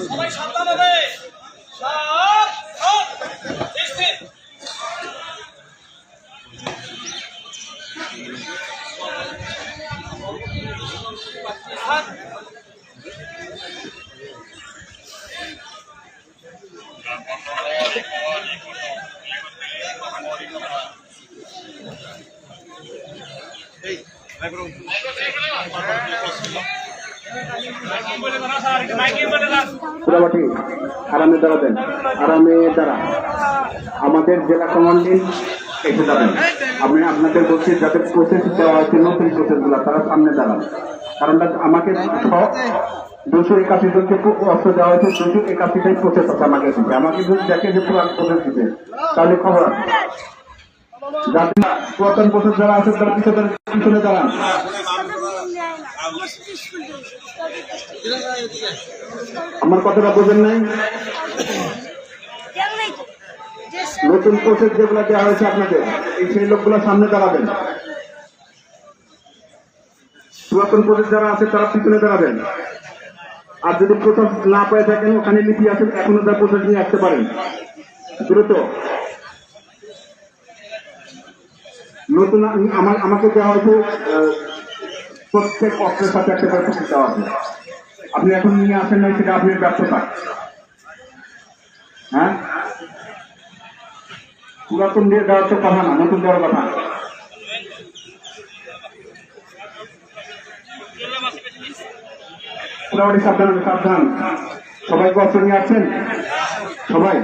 সবাই সাবধান হবে। আরামে দাঁড়াবেন, আরামে দাঁড়া। আমাদের জেলা কমান্ডিং এসে যাবেন। আমি আপনাদের বলছি যাদের প্রসেস দেওয়া হয়েছে নতুন প্রসেস গুলা তারা সামনে দাঁড়ান। কারণটা আমাকে 281 জনকে অস্ত্র দেওয়া হয়েছে, 281টাই প্রসেস আছে আমাকে দিতে। আমাকে যদি দেখে যে পুরান প্রসেস দিতে তাহলে খবর আছে। যাতে পুরাতন প্রসেস যারা আছে তারা পিছনে দাঁড়ান। আমার কথাটা বোঝেন নাই? নতুন প্রসেস যেগুলো দেওয়া হয়েছে আপনাদের সেই লোকগুলো সামনে দাঁড়াবেন। পুরাতন প্রসেস যারা আছে তারা পিছনে দাঁড়াবেন। আর যদি প্রসেস না পেয়ে থাকেন ওখানে লিপি আছে, এখনো তার প্রসেস নিয়ে আসতে পারেন দ্রুত। নতুন আমাকে দেওয়া হয়েছে প্রত্যেক অস্ত্রের সাথে একটা করে প্রসেস দেওয়া আছে। আপনি এখন নিয়ে আসেন নাই, সেটা আপনার ব্যর্থতা। হ্যাঁ, পুরাতন দিয়ে দেওয়ার তো কথা না, নতুন দেওয়ার কথা। মোটামুটি সাবধান, সাবধান। সবাই অস্ত্র নিয়ে আসছেন? সবাই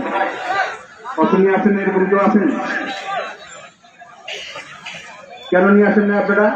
অস্ত্র নিয়ে আসেন? এরকম কেউ আছেন? কেন নিয়ে আসেন না আপনারা?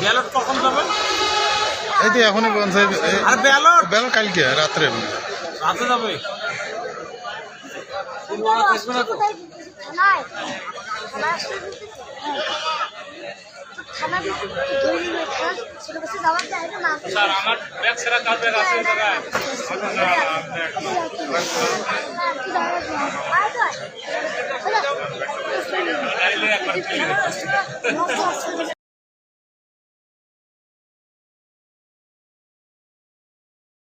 ব্যালট কখন যাবে? এই তো এখনই পৌঁছাইবে। আর ব্যালট ব্যালট কালকে রাত্রে যাবে। স্যার আমার ব্যাগ ছাড়া কার ব্যাগ আছে?